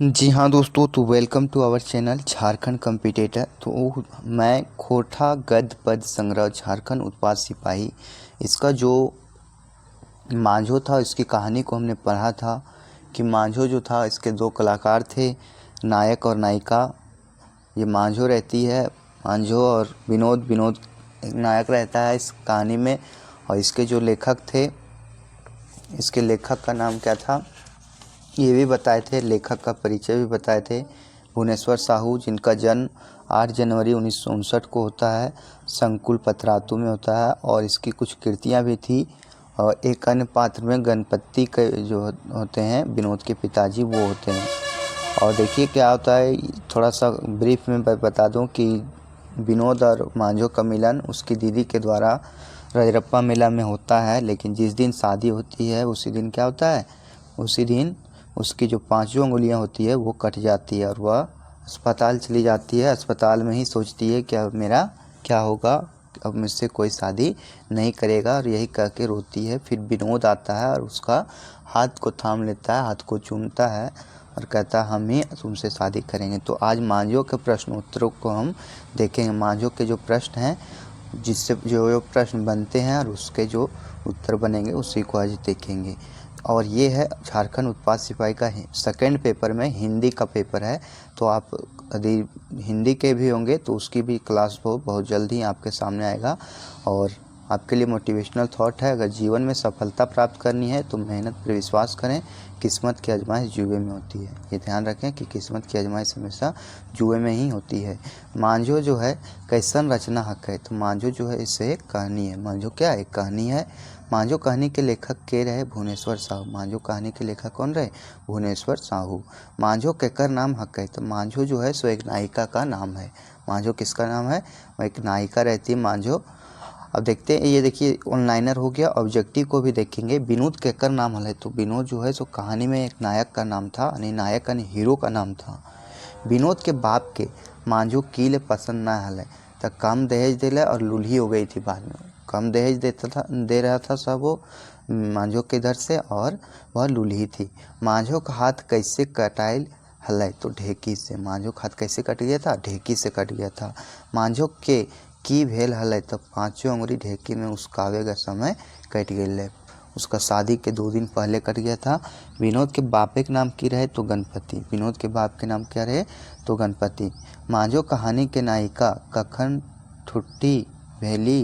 जी हाँ दोस्तों, तो welcome to our channel Jharkhand competitor. तो मैं खोटा गद्य पद संग्रह झारखंड उत्पाद सिपाही, इसका जो मांझो था इसकी कहानी को हमने पढ़ा था कि मांझो जो था इसके दो कलाकार थे, नायक और नायिका। ये मांझो रहती है, मांझो और विनोद विनोद एक नायक रहता है इस कहानी में। और इसके जो लेखक थे, इसके लेखक का नाम क्या था ये भी बताए थे, लेखक का परिचय भी बताए थे। भुवनेश्वर साहू, जिनका जन्म 8 जनवरी 1959 को होता है, संकुल पतरातू में होता है। और इसकी कुछ कृतियाँ भी थी। और एक अन्य पात्र में गणपति के जो होते हैं विनोद के पिताजी, वो होते हैं। और देखिए क्या होता है, थोड़ा सा ब्रीफ में बता दूं कि विनोद और मांझो का मिलन उसकी दीदी के द्वारा रजरप्पा मेला में होता है। लेकिन जिस दिन शादी होती है उसी दिन क्या होता है, उसी दिन उसकी जो पांचों उंगलियां होती है वो कट जाती है और वह अस्पताल चली जाती है। अस्पताल में ही सोचती है कि अब मेरा क्या होगा, अब मुझसे कोई शादी नहीं करेगा, और यही कह के रोती है। फिर विनोद आता है और उसका हाथ को थाम लेता है, हाथ को चूमता है और कहता है हम ही तुमसे शादी करेंगे। तो आज मांझो के प्रश्न उत्तरों को हम देखेंगे। मांझो के जो प्रश्न हैं, जिससे जो प्रश्न बनते हैं और उसके जो उत्तर बनेंगे, उसी को आज देखेंगे। और ये है झारखंड उत्पाद सिपाही का सेकंड पेपर में हिंदी का पेपर है। तो आप यदि हिंदी के भी होंगे तो उसकी भी क्लास वो बहुत जल्द ही आपके सामने आएगा। और आपके लिए मोटिवेशनल थॉट है, अगर जीवन में सफलता प्राप्त करनी है तो मेहनत पर विश्वास करें, किस्मत की आजमाइश जुए में होती है। ये ध्यान रखें कि किस्मत की आजमाइश हमेशा जुए में ही होती है। मांझो जो है कैसन रचना हक है, तो मांझो जो है इससे एक कहानी है। मांझो क्या है, कहानी है। मांझो कहानी के लेखक के रहे भुवनेश्वर साहू। मांझो कहानी के लेखक कौन रहे, भुवनेश्वर साहू। मांझो केकर नाम हक है, तो मांझो जो है सो एक नायिका का नाम है। मांझो किसका नाम है, वो एक नायिका रहती है मांझो। अब देखते हैं, ये देखिए ऑनलाइनर हो गया। ऑब्जेक्टिव को भी देखेंगे। विनोद केकर नाम है, तो विनोद जो है सो कहानी में एक नायक का नाम था, यानी नायक यानी हीरो का नाम था। विनोद के बाप के मांझो कीले पसंद ना हले, तो कम दहेज दिले और लूल्ही हो गई थी बाद में। कम दहेज दे रहा था सब वो मांझो के इधर से, और वह लूल्ही थी। मांझो का हाथ कैसे कटाइल हलै, तो ढेकी से। मांझो का हाथ कैसे कट गया था, ढेकी से कट गया था। मांझो के की भेल हलै, तो पाँचों उंगली ढेकी में उसकावे का समय कट गए। उसका शादी के 2 दिन पहले कट गया था। विनोद के बापे के नाम की रहे, तो गणपति। विनोद के बाप के नाम क्या रहे, तो गणपति। मांझो कहानी के नायिका कखन ठुट्टी भेली,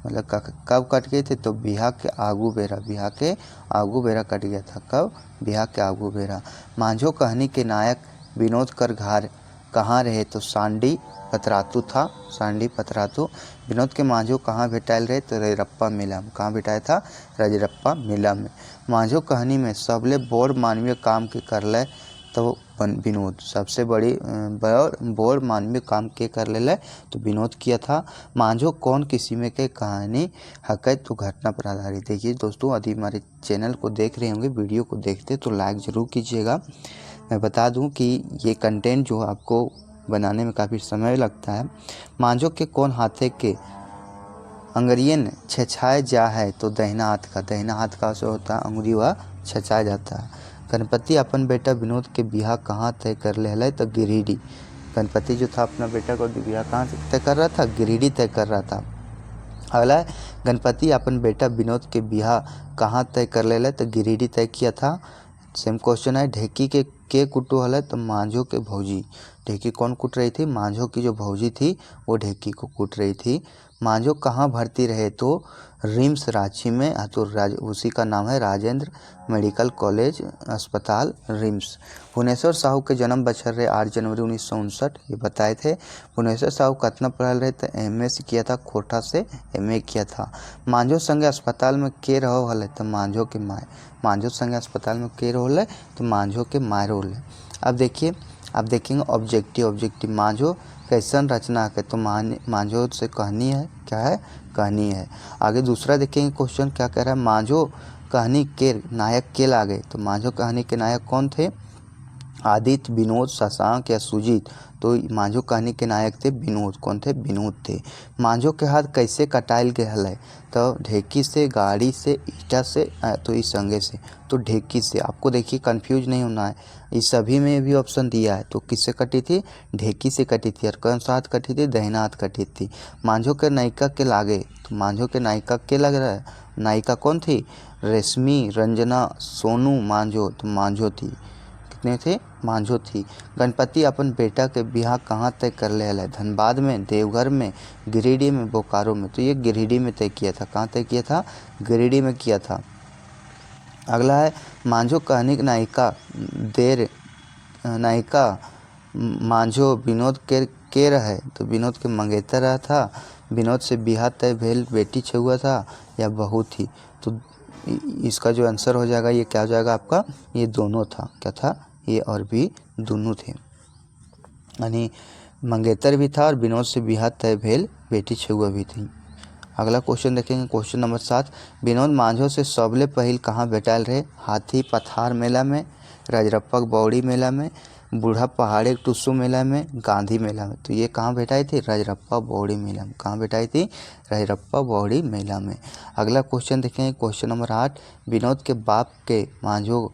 मतलब कब कट गए थे, तो बिहा के आगू बेरा। बिहा के आगू बेरा कट गया था, कब, बिहा के आगू बेरा। मांझो कहानी के नायक विनोद कर घर कहाँ रहे, तो सांडी पतरातू था, सांडी पतरातू। विनोद के मांझो कहाँ भेटाइल रहे, तो रजरप्पा मेला में। कहाँ भेटाया था, रजरप्पा मेला में। मांझो कहानी में सबले बड़ मानवीय काम के करले, तो विनोद सबसे बड़ मानवीय काम के कर ले, तो विनोद किया था। मांझो कौन किस्म के कहानी हकै, तो घटना पर आधारित। देखिए दोस्तों, यदि हमारे चैनल को देख रहे होंगे, वीडियो को देखते तो लाइक ज़रूर कीजिएगा। मैं बता दूं कि ये कंटेंट जो आपको बनाने में काफ़ी समय लगता है। मांझो के कौन हाथे के अंगरियन छछाए जा है, तो दहिना हाथ का। दहिना हाथ का जो होता है अंगुरी, वह छछाया जाता है। गणपति अपन बेटा विनोद के बिहा कहाँ तय कर ले, तो गिरिडीह। गणपति जो था अपना बेटा को बिहा कहाँ तय कर रहा था, गिरिडीह तय कर रहा था। अगला, गणपति अपन बेटा विनोद के बिहा कहाँ तय कर ले, तो गिरिडीह तय किया था। सेम क्वेश्चन है, ढेकी के कुटो हल, तो मांझो के भौजी। ढेकी कौन कूट रही थी, मांझो की जो भौजी थी वो ढेकी को कूट रही थी। मांझो कहाँ भर्ती रहे, तो रिम्स रांची में। तो उसी का नाम है राजेंद्र मेडिकल कॉलेज अस्पताल रिम्स। भुवनेश्वर साहू के जन्म बछर रहे 8 जनवरी 1959, ये बताए थे। भुवनेश्वर साहू कितना पढ़ल रहे, तो एमए से किया था, कोटा से एमए किया था। मांझो संगे अस्पताल में के रहो हल, तो मांझो के माए। मांझो संगे अस्पताल में के रोल है, तो मांझो के माए रोल है। अब देखिए, आप देखेंगे ऑब्जेक्टिव मांझो कैसन रचना है, तो मांझो से कहानी है, क्या है, कहानी है। आगे दूसरा देखेंगे क्वेश्चन क्या कह रहा है, मांझो कहानी के नायक के लागे, तो मांझो कहानी के नायक कौन थे, आदित्य, विनोद, शशांक या सुजीत। तो मांझो कहानी के नायक थे विनोद। कौन थे? विनोद थे। मांझो के हाथ कैसे कटाइल गए हल? तो ढेकी से, गाड़ी से, ईटा से, तो इस संगे से। तो ढेकी से। आपको देखिए कंफ्यूज नहीं होना है, इस सभी में भी ऑप्शन दिया है। तो किससे कटी थी? ढेकी से कटी थी। और कौन सा हाथ कटी थी? दाहिना हाथ कटी थी। मांझो के नायिका के लागे, तो मांझो के नायिका के लग रहा है? नायिका कौन थी? रेशमी, रंजना, सोनू, मांझो। तो मांझो थी। कितने थे? मांझो थी। गणपति अपन बेटा के बिहार कहाँ तय कर ले हल? धनबाद में, देवघर में, गिरिडीह में, बोकारो में। तो ये गिरिडीह में तय किया था। कहाँ तय किया था? गिरिडीह में किया था। अगला है मांझो कहानी की नायिका नायिका मांझो विनोद के रहे? तो विनोद के मंगेतर रहा था। विनोद से बिहार तय भेल बेटी छुआ था या बहू थी? तो इसका जो आंसर हो जाएगा ये क्या हो जाएगा आपका? ये दोनों था। क्या था? ये और भी दोनों थे, यानी मंगेतर भी था और विनोद से बिहार तय भेल बेटी छुआ भी थी। अगला क्वेश्चन देखेंगे, क्वेश्चन नंबर 7। विनोद मांझो से सबले पहिल कहाँ भेटाइल रहे? हाथी पथार मेला में, रजरप्पा बौड़ी मेला में, बूढ़ा पहाड़ी टुस्सू मेला में, गांधी मेला में। तो ये कहाँ भेटाई थी? रजरप्पा बौड़ी मेला में। कहाँ भेटाई थी? रजरप्पा बौड़ी मेला में। अगला क्वेश्चन देखेंगे, क्वेश्चन नंबर 8। विनोद के बाप के मांझो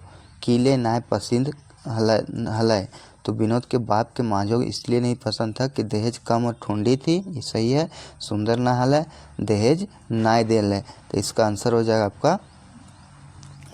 किले नाय पसंद हलय? तो विनोद के बाप के मांझो इसलिए नहीं पसंद था कि दहेज कम और ठुंडी थी। ये सही है। सुंदर ना हल है, दहेज नाय देल है। तो इसका आंसर हो जाएगा आपका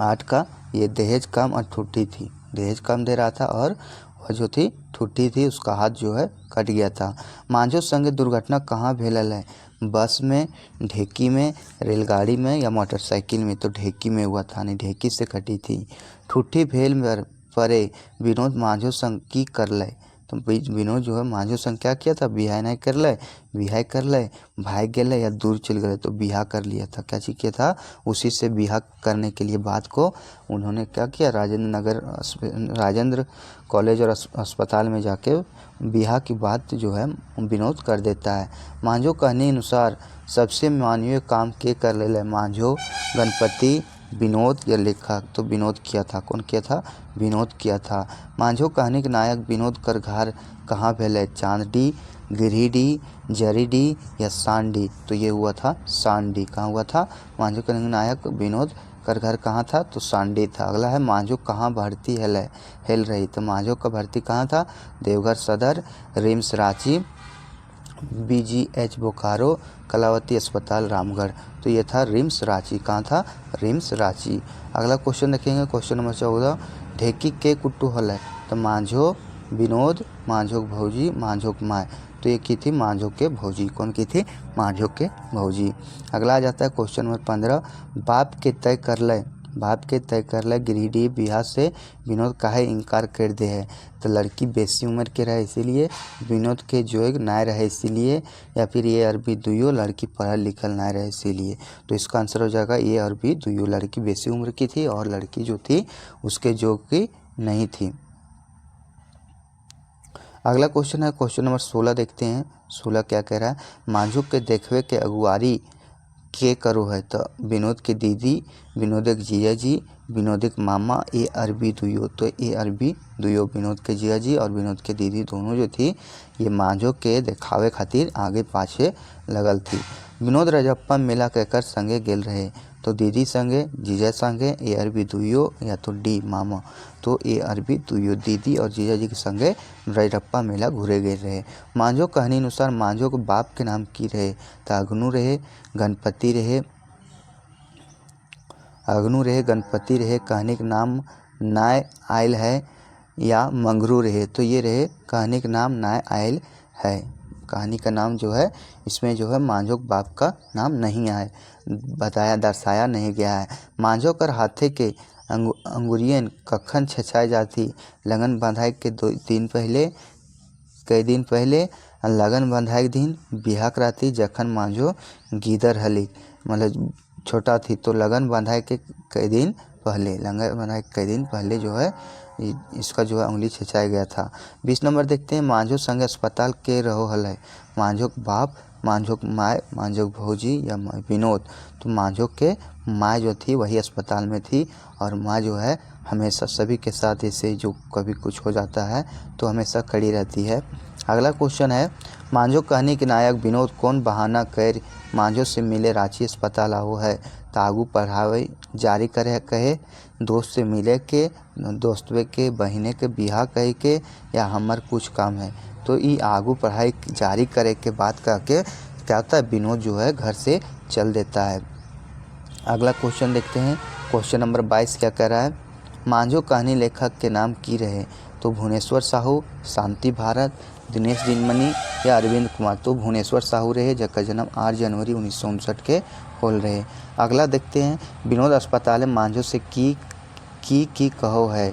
8 का, ये दहेज कम और ठुड्डी थी। दहेज कम दे रहा था और वह जो थी ठुड्डी थी, उसका हाथ जो है कट गया था। मांझो संगे दुर्घटना कहाँ भेलल है? बस में, ढेकी में, रेलगाड़ी में या मोटरसाइकिल में? तो ढेकी में हुआ था, नहीं ढेकी से कटी थी। ठुड्डी भेल परे विनोद मांझो संग की करलय? तो विनोद जो है मांझो संग क्या किया था? बिहाय नहीं कर ले, बिहाय कर ले, भाग गए या दूर चल गए? तो बिहा कर लिया था। क्या चीज किया था? उसी से बिहा करने के लिए बात को उन्होंने क्या किया? राजेंद्र कॉलेज और अस्पताल में जाके बिहा की बात जो है विनोद कर देता है। मांझो कहने अनुसार सबसे मानवीय काम के कर ले? मांझो, गणपति, विनोद या लेखक? तो विनोद किया था। कौन किया था? विनोद किया था। मांझो कहानी के नायक विनोद कर घर कहाँ भेल? चांदडी, गिरिडीह, जरीडीह या सांडी? तो ये हुआ था सांडी। कहाँ हुआ था? मांझो कहानी के नायक विनोद कर घर कहाँ था? तो सांडी था। अगला है मांझो कहाँ भर्ती हेल रही? तो मांझो का भर्ती कहाँ था? देवघर सदर, रिम्स रांची, BGH बोकारो, कलावती अस्पताल रामगढ़। तो ये था रिम्स रांची। कहाँ था? रिम्स रांची। अगला क्वेश्चन देखेंगे, क्वेश्चन नंबर 14। ढेकी के कुट्टू हल? तो मांझो, विनोद, मांझो के भौजी, मांझो के माय। तो ये की थी? मांझो के भौजी। कौन की थी? मांझो के भौजी। अगला आ जाता है क्वेश्चन नंबर 15। बाप के तय कर ले? बाप के तय कर ले गिरिडीह बिहार से विनोद काहे इनकार कर दे है? तो लड़की बेसी उम्र के रहे इसीलिए, विनोद के जोग ना रहे इसीलिए, या फिर ये अरबी दुइयो लड़की पढ़ल लिखल ना रहे इसीलिए? तो इसका आंसर हो जाएगा ये अरबी दुइयो। लड़की बेसी उम्र की थी और लड़की जो थी उसके जोग की नहीं थी। अगला क्वेश्चन है क्वेश्चन नंबर 16। देखते हैं 16 क्या कह रहा है। मांझो के देखवे के अगुवारी के करो है? तो विनोद के दीदी, विनोद के जिया जी, विनोद के मामा, ए अरबी दुइयो। तो ए अरबी दुइयो। विनोद के जिया जी और विनोद के दीदी दोनों जो थी ये मांझो के दिखावे खातिर आगे पाछे लगल थी। विनोद रजरप्पा मेला केकर संगे गेल रहे? तो दीदी संगे, जीजा संगे, ए अरबी दुइयो या तो डी मामा? तो ए अरबी दुइयो। दीदी और जीजा जी के संगे रजरप्पा मेला घूरे गए रहे। मांझो कहानी अनुसार मांझो के बाप के नाम की रहे? तो अग्नू रहे, गणपति रहे, गणपति रहे। कहानी के नाम नाय आयल है या मंगरू रहे? तो ये रहे कहानी का नाम नाय आयल है। कहानी का नाम जो है इसमें जो है मांझो के बाप का नाम नहीं आया, बताया दर्शाया नहीं गया है। मांझो कर हाथे के अंगुरियन कखन छछाई जाती? लगन बंधाई के 2 दिन पहले, कई दिन पहले, लगन बंधाई के दिन, बिहाक राती जखन मांझो गीदर हली, मतलब छोटा थी। तो लगन बंधाई के कई दिन पहले, लगन बंधाई के कई दिन पहले जो है इसका जो है उंगली छेचाया गया था। 20 नंबर देखते हैं। मांझो संगे अस्पताल के रहो हल है? मांझो के बाप, मांझो के माय, मांझो के भौजी या विनोद? तो मांझो के माँ जो थी वही अस्पताल में थी और माँ जो है हमेशा सभी के साथ ऐसे जो कभी कुछ हो जाता है तो हमेशा खड़ी रहती है। अगला क्वेश्चन है, मांझो कहानी के नायक विनोद कौन बहाना कर मांझो से मिले रांची अस्पताल आओ है। तो आगू पढ़ावे जारी करे कहे, दोस्त से मिले के, दोस्तवे के बहिने के बिहा कहे के, या हमर कुछ काम है। तो ये आगू पढ़ाई जारी करे के बात कह के क्या होता है, विनोद जो है घर से चल देता है। अगला क्वेश्चन देखते हैं, क्वेश्चन नंबर 22 क्या कह रहा है, मांझो कहानी लेखक के नाम की रहे। तो भुवनेश्वर साहू, शांति भारत, दिनेश दिनमणि या अरविंद कुमार। तो भुवनेश्वर साहू रहे जिनका जन्म 8 जनवरी 1959 के होल रहे। अगला देखते हैं, विनोद अस्पताल मांझो से की कहो है।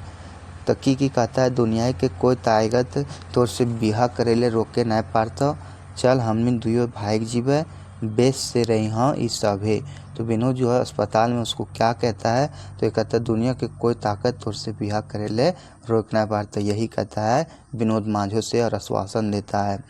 तो की कहता है, दुनिया के कोई ताकत तोर से बिहा करेले रोके न पारत, चल हमने दुयो भाई जीवे बेस से रही हाँ इस सभे। तो विनोद जो है अस्पताल में उसको क्या कहता है, तो ये कहता है दुनिया के कोई ताकत तोर से बिहा करेले रोक न पारत। यही कहता है विनोद मांझो से और आश्वासन देता है।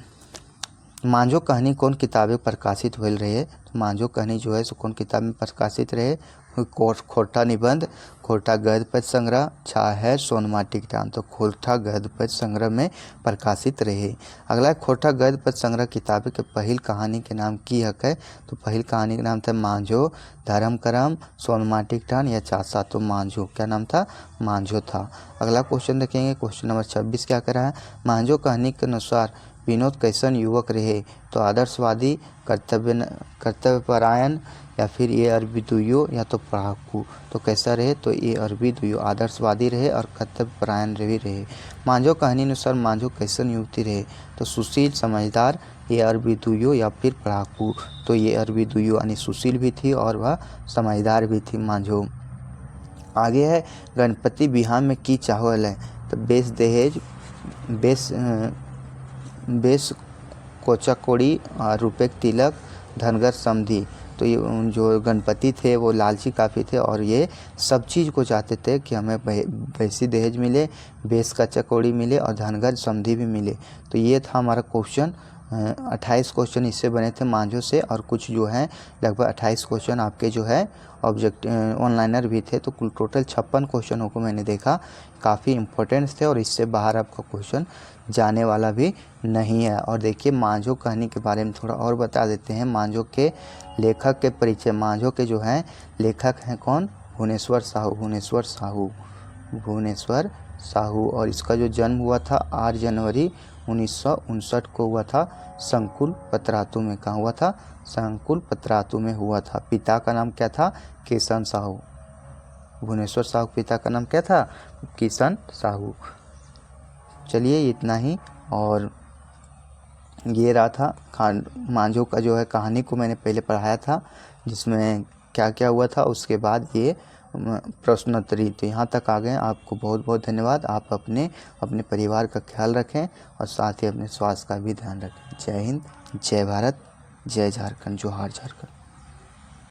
मांझो कहानी कौन किताबें प्रकाशित होल रहे। तो मांझो कहानी जो है सो कौन किताब में प्रकाशित रहे, खोरठा निबंध, खोरठा गद्य पद्य संग्रह, छाया सोनमाटी की टान। तो खोरठा गद्य पद्य संग्रह में प्रकाशित रहे। अगला खोरठा गद्य पद्य संग्रह किताब के पहल कहानी के नाम की हक है। तो पहल कहानी का नाम था मांझो, धर्म करम, सोनमाटी की टान या चासा। तो मांझो क्या नाम था, मांझो था। अगला क्वेश्चन देखेंगे, क्वेश्चन नंबर 26 क्या कर रहा है, मांझो कहानी के अनुसार विनोद कैसन युवक रहे। तो आदर्शवादी, कर्तव्यपरायण, या फिर ये अरबी दुइयो, या तो पढ़ाकू। तो कैसा रहे, तो ये अरबी दुइयो, आदर्शवादी रहे और कर्तव्यपरायण भी रहे। मांझो कहानी अनुसार मांझो कैसन युवती रहे। तो सुशील, समझदार, ये अरबी दुइयो या फिर पढ़ाकू। तो ये अरबी दुइयो यानी सुशील भी थी और वह समझदार भी थी मांझो। आगे है, गणपति बिहार में की चावल है। तो बेस दहेज, बेस कोचा कोड़ी, रुपये तिलक, धनगर समधी। तो ये जो गणपति थे वो लालची काफ़ी थे और ये सब चीज़ को चाहते थे कि हमें वैसी दहेज मिले, बेस का चकोड़ी मिले और धनगर समधी भी मिले। तो ये था हमारा क्वेश्चन। 28 क्वेश्चन इससे बने थे मांझो से, और कुछ जो हैं लगभग 28 क्वेश्चन आपके जो है ऑनलाइनर भी थे। तो कुल टोटल 56 क्वेश्चनों को मैंने देखा, काफ़ी इंपॉर्टेंट थे और इससे बाहर आपका क्वेश्चन जाने वाला भी नहीं है। और देखिए मांझो कहानी के बारे में थोड़ा और बता देते हैं। मांझो के लेखक के परिचय, मांझो के जो हैं लेखक हैं कौन, भुवनेश्वर साहू। और इसका जो जन्म हुआ था 8 जनवरी 1959 को हुआ था, संकुल पतरातू में। कहाँ हुआ था, संकुल पतरातू में हुआ था। पिता का नाम क्या था, किशन साहू। भुवनेश्वर साहू पिता का नाम क्या था, किशन साहू। चलिए इतना ही। और ये रहा था मांझो का जो है कहानी को मैंने पहले पढ़ाया था, जिसमें क्या क्या हुआ था, उसके बाद ये प्रश्नोत्तरी। तो यहाँ तक आ गए। आपको बहुत बहुत धन्यवाद। आप अपने परिवार का ख्याल रखें और साथ ही अपने स्वास्थ्य का भी ध्यान रखें। जय हिंद, जय भारत, जय झारखंड, जोहार झारखंड।